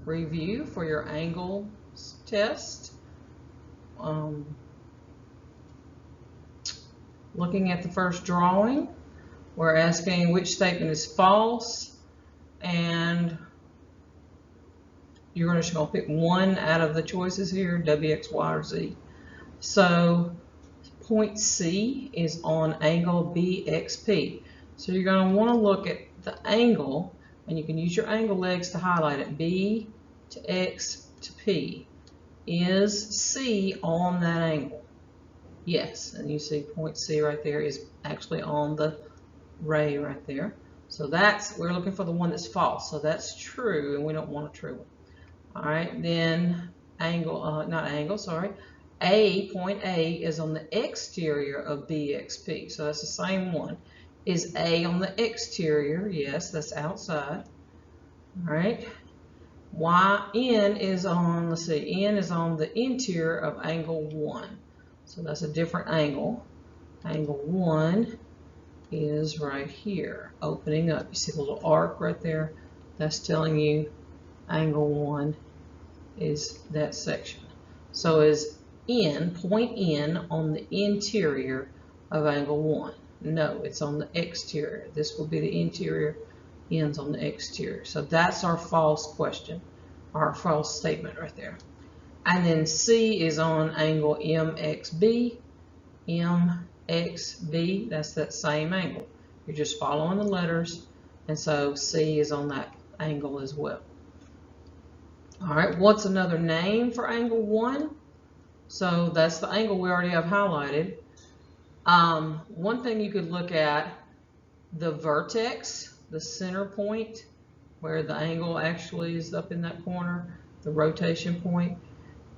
review for your angle test. Looking at the first drawing, we're asking which statement is false, and you're just going to pick one out of the choices here, W, X, Y, or Z. So point C is on angle BXP. So you're going to want to look at the angle, and you can use your angle legs to highlight it. B to X to P. Is C on that angle? Yes, and you see point C right there is actually on the ray right there. So we're looking for the one that's false. So that's true, and we don't want a true one. All right, then point A is on the exterior of BXP. So that's the same one. Is A on the exterior? Yes, that's outside. All right. N is on, let's see, N is on the interior of angle 1. So that's a different angle. Angle 1 is right here, opening up. You see the little arc right there? That's telling you angle 1 is that section. So is point N on the interior of angle 1? No, it's on the exterior. This will be the interior, N's on the exterior. So that's our false question, our false statement right there. And then C is on angle MXB. MXB, that's that same angle. You're just following the letters, and so C is on that angle as well. All right, what's another name for angle 1? So that's the angle we already have highlighted. One thing you could look at, the vertex, the center point, where the angle actually is up in that corner, the rotation point,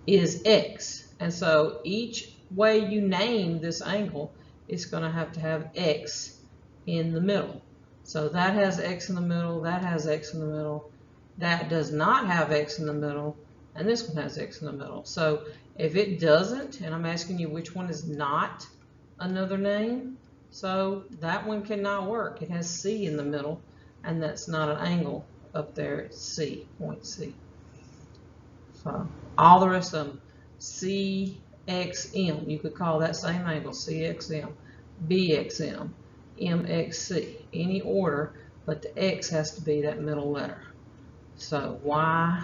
is X. And so each way you name this angle, it's going to have X in the middle. So that has X in the middle, that has X in the middle, that does not have X in the middle, and this one has X in the middle. So if it doesn't, and I'm asking you which one is not another name, so that one cannot work. It has C in the middle, and that's not an angle up there. It's C, point C. So all the rest of them, CXM, you could call that same angle CXM, BXM, MXC, any order, but the X has to be that middle letter. So Y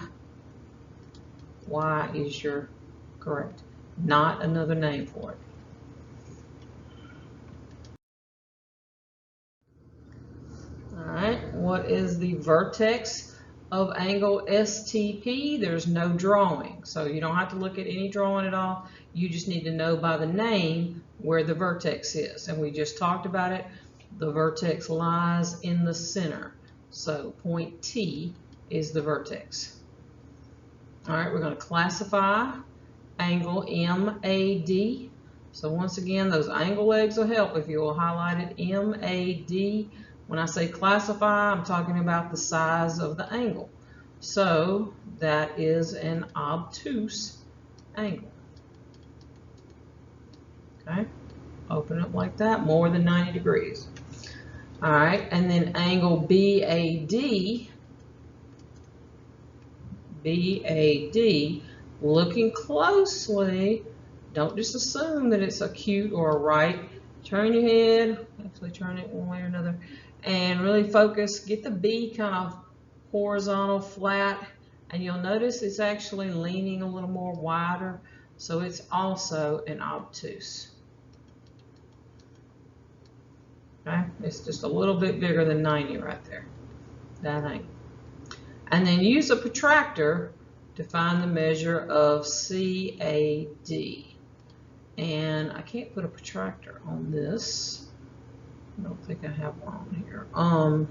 is your correct, not another name for it. All right, what is the vertex of angle STP? There's no drawing, so you don't have to look at any drawing at all. You just need to know by the name where the vertex is, and we just talked about it. The vertex lies in the center, so point T is the vertex. All right, we're going to classify angle MAD. So once again, those angle legs will help if you will highlight it, MAD. When I say classify, I'm talking about the size of the angle. So that is an obtuse angle. Okay, open it like that, more than 90 degrees. All right, and then angle BAD, looking closely, don't just assume that it's acute or a right. Turn your head, actually turn it one way or another, and really focus. Get the B kind of horizontal, flat, and you'll notice it's actually leaning a little more wider, so it's also an obtuse. Okay, it's just a little bit bigger than 90 right there, that angle. And then use a protractor to find the measure of CAD. And I can't put a protractor on this. I don't think I have one on here. I'll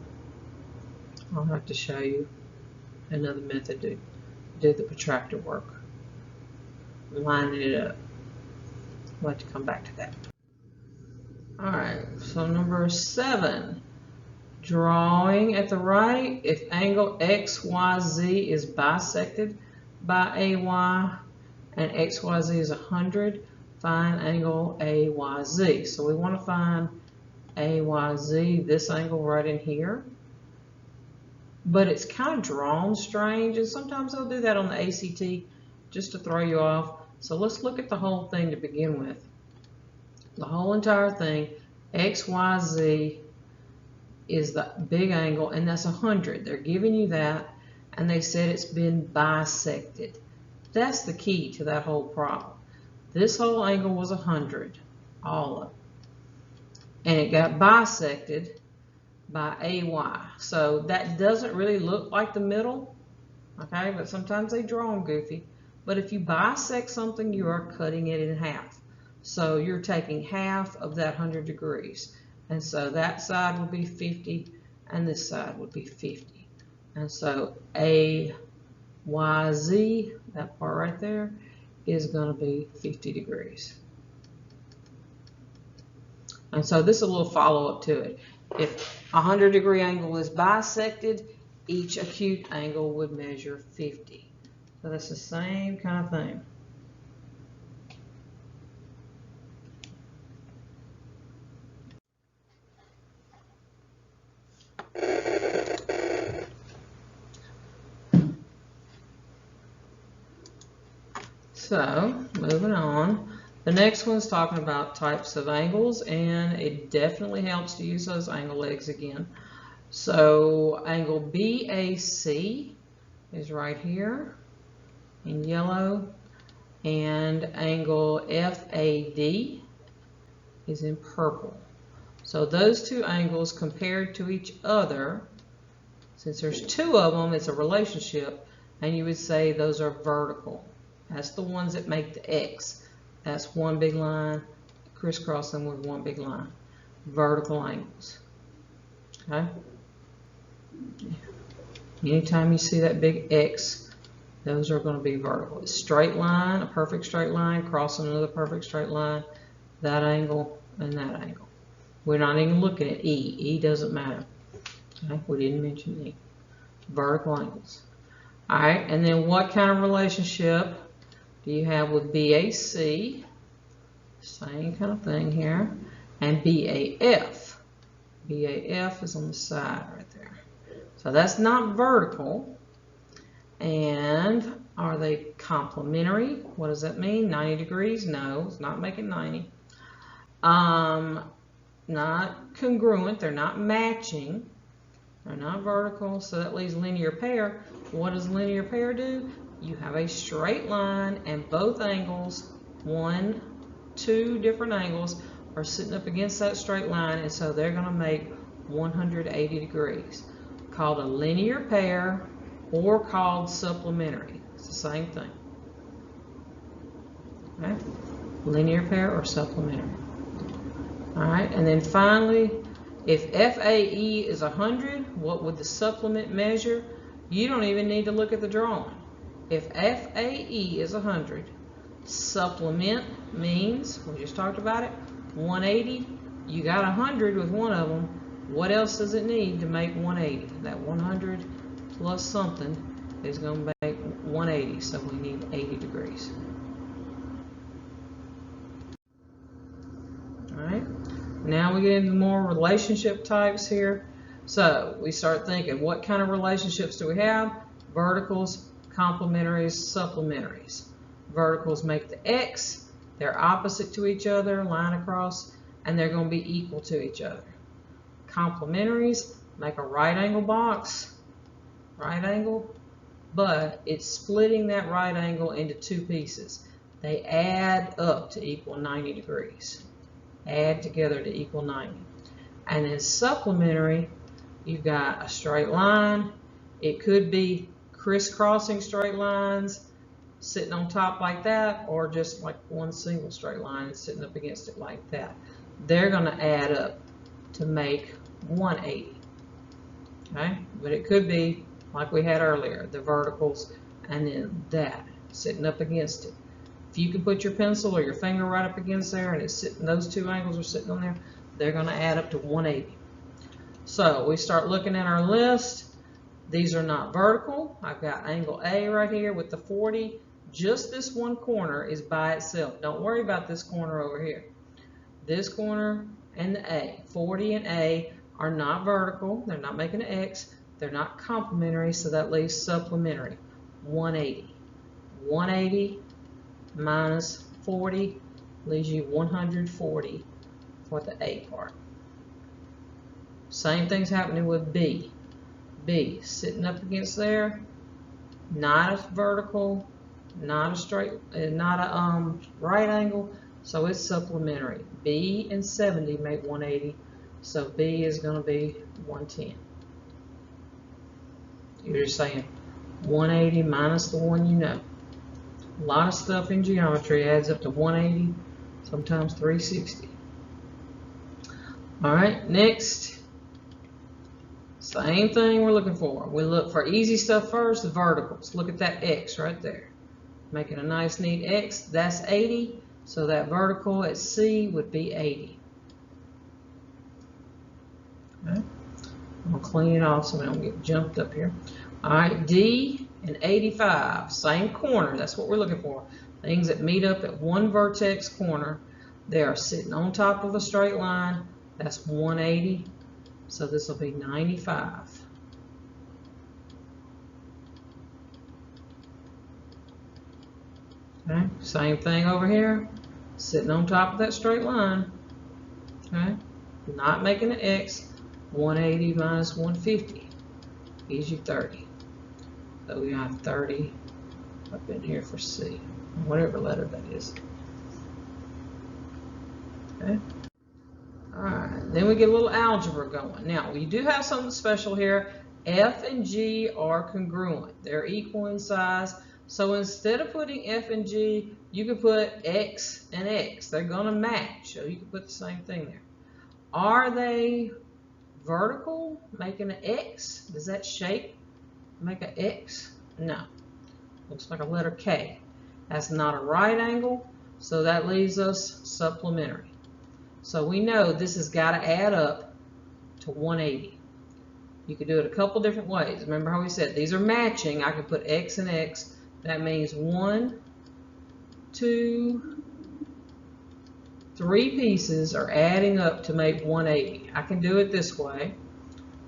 have to show you another method to do the protractor work. Lining it up. I'll have to come back to that. All right, so number 7. Drawing at the right, if angle XYZ is bisected by AY and XYZ is 100, find angle AYZ. So we want to find AYZ, this angle right in here. but it's kind of drawn strange, and sometimes they'll do that on the ACT just to throw you off. So let's look at the whole thing to begin with. The whole entire thing, XYZ is the big angle, and that's 100. They're giving you that, and they said it's been bisected. That's the key to that whole problem. This whole angle was 100, all of it, and it got bisected by AY. So that doesn't really look like the middle, okay, but sometimes they draw them goofy. But if you bisect something, you are cutting it in half. So you're taking half of that 100 degrees. And so that side would be 50, and this side would be 50. And so AYZ, that part right there, is going to be 50 degrees. And so this is a little follow-up to it. If a 100-degree angle is bisected, each acute angle would measure 50. So that's the same kind of thing. So, moving on. The next one's talking about types of angles, and it definitely helps to use those angle legs again. So, angle BAC is right here in yellow, and angle FAD is in purple. So those two angles compared to each other, since there's two of them, it's a relationship, and you would say those are vertical. That's the ones that make the X. That's one big line, crisscross them with one big line. Vertical angles. Okay? Anytime you see that big X, those are going to be vertical. It's straight line, a perfect straight line, crossing another perfect straight line, that angle, and that angle. We're not even looking at E. E doesn't matter. Okay? We didn't mention E. Vertical angles. All right, and then what kind of relationship do you have with BAC? Same kind of thing here. And BAF. BAF is on the side right there. So that's not vertical. And are they complementary? What does that mean? 90 degrees? No, it's not making 90. Not congruent. They're not matching. They're not vertical, so that leaves linear pair. What does linear pair do? You have a straight line, and both angles, two different angles, are sitting up against that straight line, and so they're going to make 180 degrees. Called a linear pair or called supplementary. It's the same thing. Okay? Linear pair or supplementary. All right, and then finally, if FAE is 100, what would the supplement measure? You don't even need to look at the drawing. If FAE is 100, supplement means, we just talked about it, 180. You got 100 with one of them. What else does it need to make 180? That 100 plus something is going to make 180, so we need 80 degrees. All right. Now we get into more relationship types here. So we start thinking, what kind of relationships do we have? Verticals, complementaries, supplementaries. Verticals make the X, they're opposite to each other, line across, and they're going to be equal to each other. Complementaries make a right angle box, right angle, but it's splitting that right angle into two pieces. They add up to equal 90 degrees. Add together to equal 90. And then supplementary, you've got a straight line. It could be crisscrossing straight lines sitting on top like that, or just like one single straight line sitting up against it like that. They're going to add up to make 180. Okay? But it could be like we had earlier, the verticals, and then that sitting up against it. If you can put your pencil or your finger right up against there and it's sitting, those two angles are sitting on there, they're going to add up to 180. So we start looking at our list. These are not vertical. I've got angle A right here with the 40. Just this one corner is by itself. Don't worry about this corner over here. This corner and the A, 40 and A, are not vertical. They're not making an X. They're not complementary, so that leaves supplementary. 180. 180 minus 40 leaves you 140 for the A part. Same thing's happening with B. B, sitting up against there, not a vertical, not a straight, not a right angle, so it's supplementary. B and 70 make 180, so B is going to be 110. You're just saying 180 minus the one you know. A lot of stuff in geometry adds up to 180, sometimes 360. All right, next. Same thing we're looking for. We look for easy stuff first, the verticals. Look at that X right there. Making a nice neat X, that's 80. So that vertical at C would be 80. Okay. I'm gonna clean it off so we don't get jumped up here. All right, D and 85, same corner, that's what we're looking for. Things that meet up at one vertex corner, they are sitting on top of a straight line, that's 180. So this will be 95. Okay, same thing over here, sitting on top of that straight line. Okay, not making an X. 180 minus 150 gives you 30. So we have 30 up in here for C, whatever letter that is. Okay. Alright, then we get a little algebra going. Now, we do have something special here. F and G are congruent. They're equal in size. So instead of putting F and G, you can put X and X. They're going to match. So you can put the same thing there. Are they vertical, making an X? Does that shape make an X? No. Looks like a letter K. That's not a right angle, so that leaves us supplementary. So we know this has got to add up to 180. You could do it a couple different ways. Remember how we said these are matching. I could put X and X. That means 1, 2, 3 pieces are adding up to make 180. I can do it this way.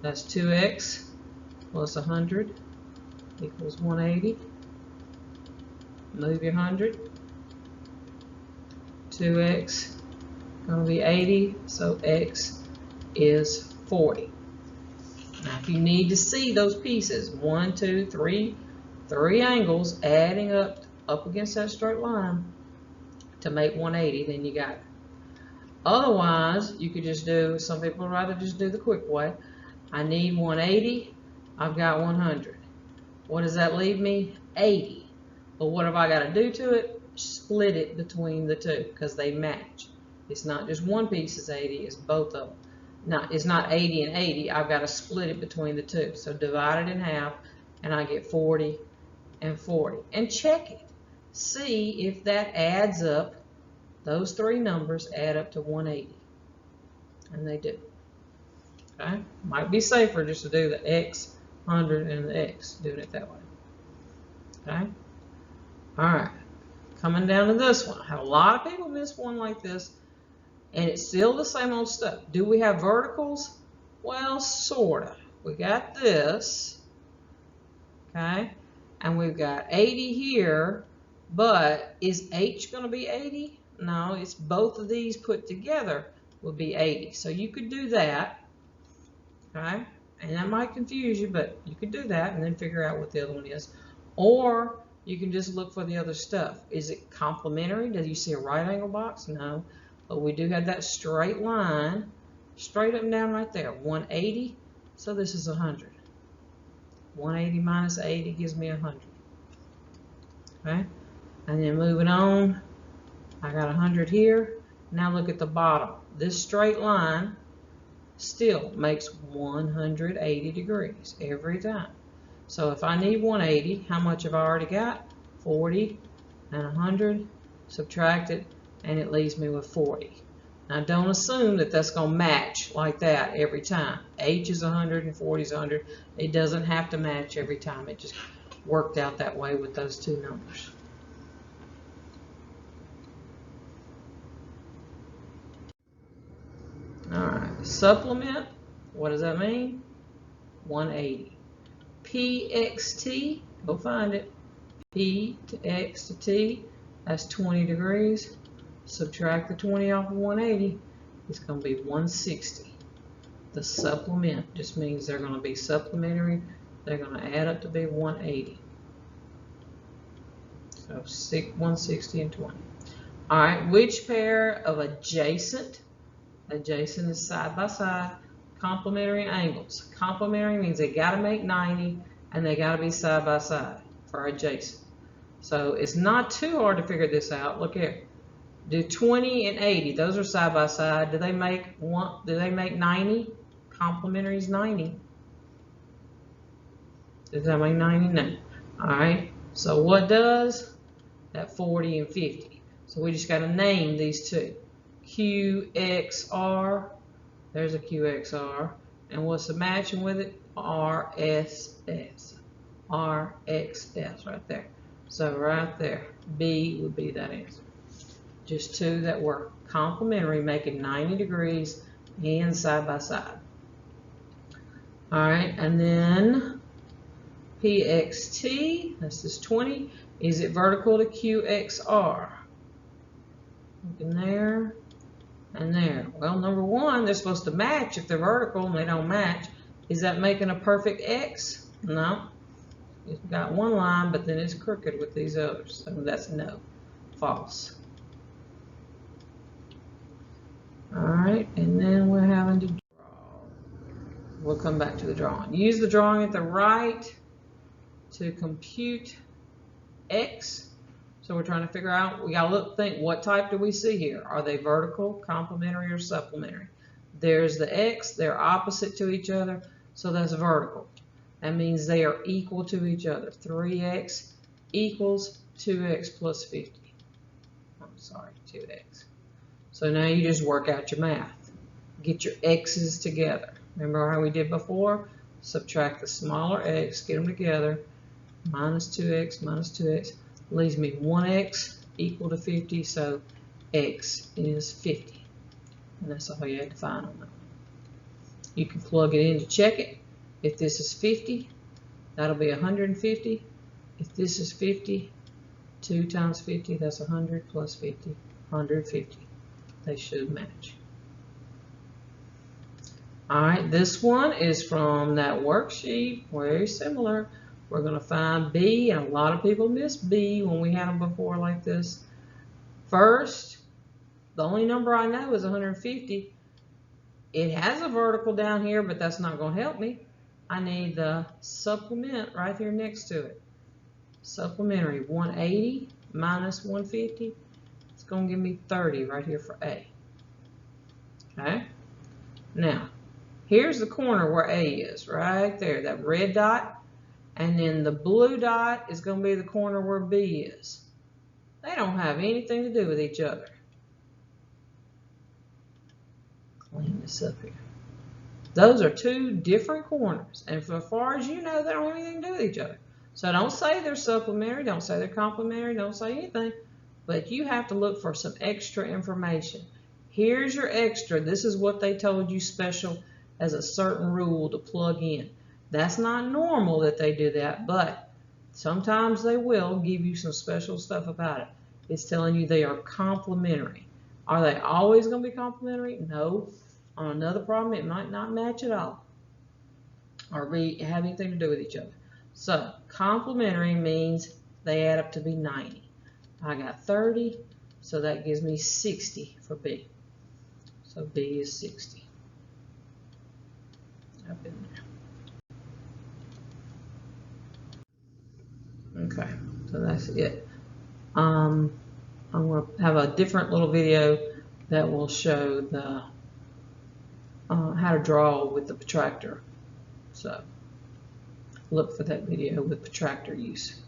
That's 2x plus 100 equals 180. Move your 100. 2x going to be 80, so x is 40. Now if you need to see those pieces, 1, 2, 3, 3 angles adding up against that straight line to make 180, then you got it. Otherwise, you could just do, some people would rather just do the quick way. I need 180, I've got 100. What does that leave me? 80. But what have I got to do to it? Split it between the two because they match. It's not just one piece is 80, it's both of them. Now, it's not 80 and 80, I've got to split it between the two. So divide it in half and I get 40 and 40. And check it. See if that adds up. Those 3 numbers add up to 180. And they do. Okay? Might be safer just to do the X, 100, and the X. Doing it that way. Okay? Alright. Coming down to this one. I have a lot of people miss one like this. And it's still the same old stuff. Do we have verticals? Well, sorta. We got this. Okay? And we've got 80 here. But is H going to be 80? No, it's both of these put together will be 80. So you could do that. Okay? And that might confuse you, but you could do that and then figure out what the other one is. Or you can just look for the other stuff. Is it complementary? Do you see a right angle box? No. But we do have that straight line, straight up and down right there. 180. So this is 100. 180 minus 80 gives me 100. Okay? And then moving on, I got 100 here. Now look at the bottom. This straight line still makes 180 degrees every time. So if I need 180, how much have I already got? 40 and 100. Subtract it, and it leaves me with 40. Now don't assume that that's going to match like that every time. H is 100 and 40 is 100. It doesn't have to match every time. It just worked out that way with those two numbers. Alright, supplement, what does that mean? 180. PXT, go find it. P to X to T, that's 20 degrees. Subtract the 20 off of 180, it's going to be 160. The supplement just means they're going to be supplementary. They're going to add up to be 180. So 160 and 20. All right, which pair of adjacent is side by side, complementary angles. Complementary means they got to make 90 and they got to be side by side for adjacent. So it's not too hard to figure this out. Look here. Do 20 and 80, those are side by side. Do they make 90? Complementary is 90. Does that make 90? No. All right. So what does that 40 and 50? So we just got to name these two. QXR. There's a QXR. And what's the matching with it? RSS. RXS right there. So right there, B would be that answer. Just two that were complementary, making 90 degrees and side by side. All right, and then PXT, that's just 20. Is it vertical to QXR? Look in there and there. Well, number one, they're supposed to match if they're vertical and they don't match. Is that making a perfect X? No. It's got one line, but then it's crooked with these others. So that's no. False. Alright, and then we're having to draw. We'll come back to the drawing. Use the drawing at the right to compute X. So we're trying to figure out, we gotta think, what type do we see here? Are they vertical, complementary, or supplementary? There's the X, they're opposite to each other, so that's vertical. That means they are equal to each other. 3x equals 2x plus 50. I'm sorry, 2x. So now you just work out your math. Get your x's together. Remember how we did before? Subtract the smaller x, get them together. Minus 2x leaves me 1x equal to 50, so x is 50. And that's all you had to find on that. You can plug it in to check it. If this is 50, that'll be 150. If this is 50, 2 times 50, that's 100 plus 50, 150. They should match. All right, this one is from that worksheet, very similar. We're going to find B, and a lot of people miss B when we had them before like this. First, the only number I know is 150. It has a vertical down here, but that's not going to help me. I need the supplement right here next to it. Supplementary, 180 minus 150. It's going to give me 30 right here for A. Okay? Now, here's the corner where A is, right there, that red dot. And then the blue dot is going to be the corner where B is. They don't have anything to do with each other. Clean this up here. Those are two different corners, and as far as you know, they don't have anything to do with each other. So don't say they're supplementary, don't say they're complementary, don't say anything, but you have to look for some extra information. Here's your extra. This is what they told you special as a certain rule to plug in. That's not normal that they do that, but sometimes they will give you some special stuff about it. It's telling you they are complementary. Are they always going to be complementary? No. On another problem, it might not match at all or have anything to do with each other. So complementary means they add up to be 90. I got 30, so that gives me 60 for B. So B is 60. Up in there. Okay, so that's it. I'm going to have a different little video that will show the how to draw with the protractor. So look for that video with protractor use.